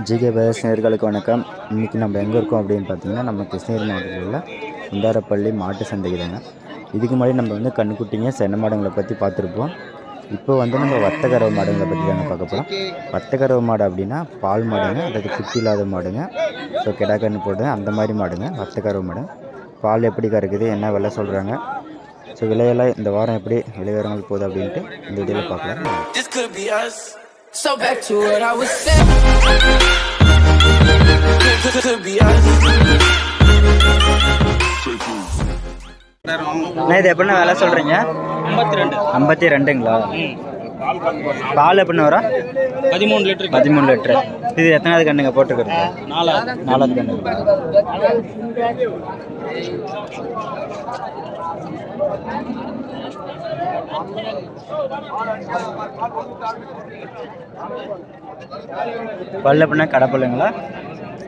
GK brothers நேயர்களுக்கு வணக்கம். இன்றைக்கி நம்ம எங்கே இருக்கோம் அப்படின்னு பார்த்தீங்கன்னா, நம்ம கிருஷ்ணகிரி மாவட்டத்தில் உள்ள குந்தாரப்பள்ளி மாட்டு சந்தைக்கு தாங்க. இதுக்கு முன்னாடி நம்ம வந்து கண்ணுக்குட்டிங்க சென்ன மாடுங்களை பற்றி பார்த்துருப்போம். இப்போ வந்து நம்ம வர்த்தகரவு மாடுங்களை பற்றி தாங்க பார்க்க போகிறோம். வர்த்தகரவு மாடு அப்படின்னா பால் மாடுங்க, அதாவது குட்டி இல்லாத மாடுங்க. ஸோ கெடாக்கன்று போடுது அந்த மாதிரி மாடுங்க வர்த்தகரவு மாடு. பால் எப்படி கறக்குது, என்ன விலை சொல்கிறாங்க, ஸோ விலையெல்லாம் இந்த வாரம் எப்படி விலை விவரங்கள் போகுது அப்படின்ட்டு இந்த வீடியோவில் பார்க்கலாம். So back to what I was saying. Could be us. இது எப்படின்னா வேலை சொல்கிறீங்க? 52ங்களா? பால் எப்படின்னு வரும்? 13 லிட்டர். 13 லிட்டரு. இது எத்தனாவது கண்ணுங்க போட்டுக்கிறது? 4வது கண்ணுங்க. பல்லு அப்படின்னா கடப்பல்லுங்களா?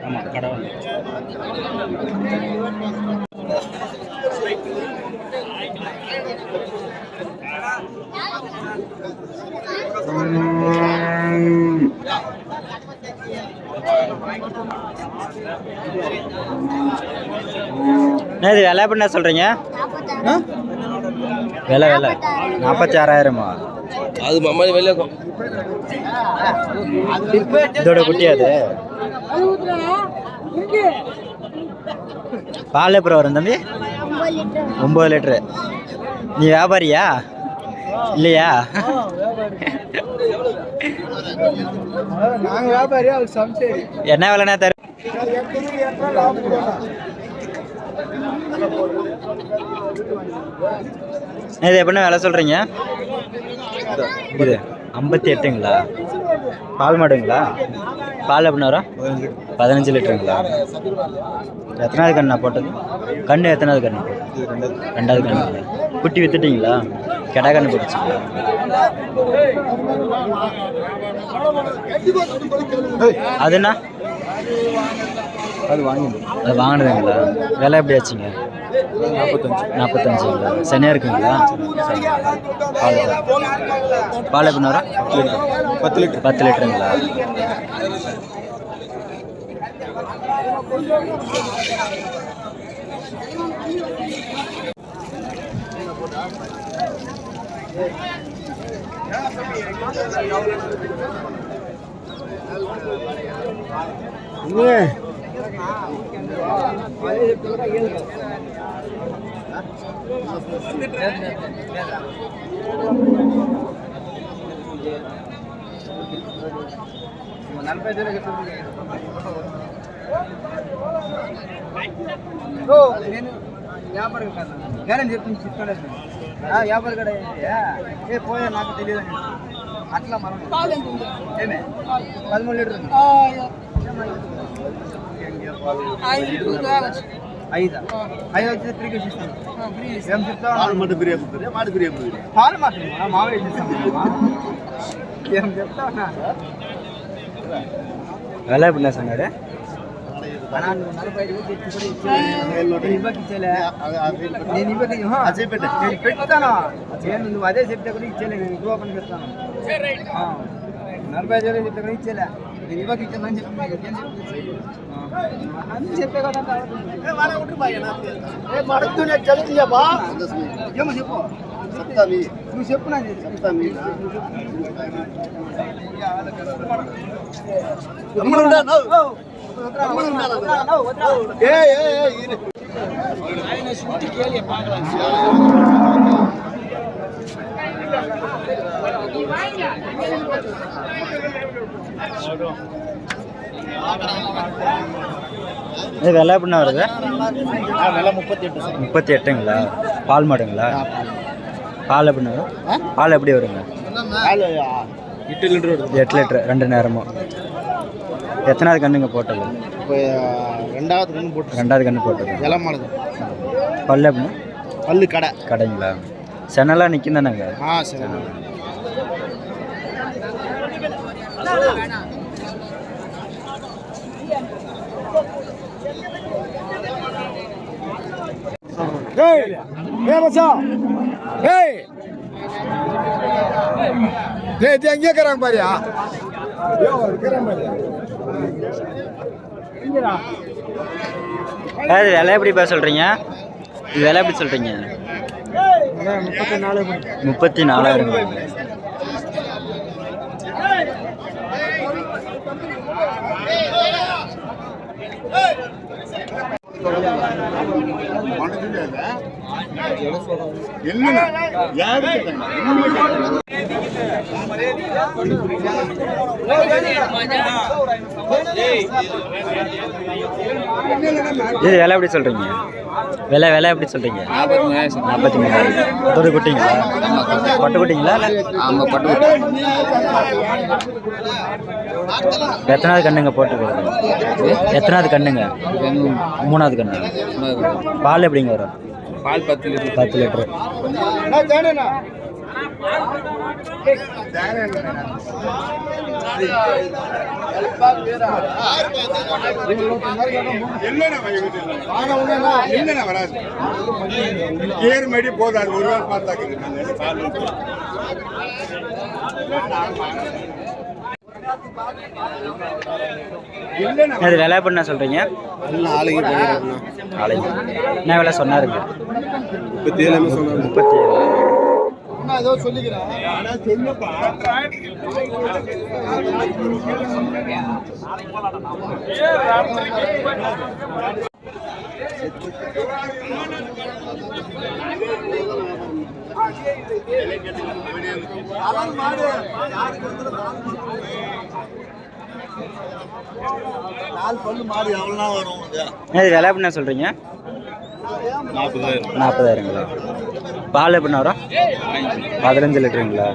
ஆமாம், கடவுள். இது விலை எப்படின்னா சொல்கிறீங்க? விலை 46,000மா? அது மாதிரி வெளியே இதோட குட்டி அது. பால் எப்போ வரும் தம்பி? 9 லிட்டரு. நீ வியாபாரியா இல்லையா? என்ன விலைண்ணா தர? இது எப்படின்னா விலை சொல்கிறீங்க? இது 58ங்களா? பால் மாடுங்களா? பால் எப்படின்னா வரும்? 15 லிட்டருங்களா? எத்தனாவது கண்ணா போட்டது? கண்ணு எத்தனாவது கண்ணு? 2வது கண்ணுங்களா? குட்டி வித்துட்டிங்களா? கெடா கண்ணு போட்டுச்சிங்களா? அதுண்ணா அது வாங்கினதுங்களா? விலை எப்படி ஆச்சுங்க? 45. சனியாக இருக்குங்களா? பால் எப்படின்னா வரும்? 10 லிட்டருங்களா? వ్యాపారం కదా గ్యారెంటీ చెప్తుంది చిక్కలేదు వ్యాపారం కూడా ఏ పోయా నాకు తెలియదు అట్లా మనం ఏమే 13 లీటర్ 5 వచ్చి 3 కేజీ ఇస్తాను. ఏం చెప్తావు? పాలు మాత్రం మామూలు ఏం చెప్తావు? விலை எப்படின்னா சொன்னாரு? పెట్టుతాను. నువ్వు అదే చెప్తే కూడా ఇచ్చేలే. నేను ఇంకో పని చెప్తాను. 45,000 చెప్తే కూడా ఇచ్చేలే. నేను ఇవ్వక ఇచ్చానని చెప్పే కదా. ఏమో చెప్పు. నువ్వు చెప్పు. నా இது விலை எப்படின்னா வருது? விலை 38. 38ங்களா? பால் மாடுங்களா? பால் எப்படின்னா வரும்? பால் எப்படி வருங்க? 8 லிட்டர் வருது. 8 லிட்டரு 2 நேரமும். எத்தனாவது கண்ணுங்க போட்டது? இப்போ 2வது கண்ணு போட்டு. 2வது கண்ணு போட்டது. எல்லாம் மாடுது. பல்லு எப்படின்னா? பல்லு கடைங்களா? சென்னெல்லாம் நிற்கும் தானேங்க? சரி. எங்கே இருக்கிறாங்க பாரியா? அது விலை எப்படிப்பா சொல்கிறீங்க? இது விலை எப்படி சொல்கிறீங்க? 34,000. இது விலை எப்படி சொல்கிறீங்க? விலை எப்படி சொல்கிறீங்க? 43,000. தொடு குட்டிங்களா? பட்டு குட்டிங்களா? ஆமாம், பட்டு. எத்தனாவது கண்ணுங்க போட்டுக்கிறது? எத்தனாவது கண்ணுங்க? 3வது கண்ணு. பால் எப்படிங்க வரும்? பால் 10 லிட்டர். 10 லிட்டரு. போதாது ஒரு நாள் பார்த்தாக்கு அது விலை பண்ண சொல்கிறீங்க? நாளைக்கு பண்ணிடுறேன். நாளைக்கு என்ன விலை சொன்னாருங்க? 37 சொன்னாங்க. 37. ஏதோ சொல்லிக்கிறேன். இது விலை எப்படின்னா சொல்கிறீங்க? 40,000ங்களா? பால் எப்படின்னா வரும்? 15 லிட்டருங்களா?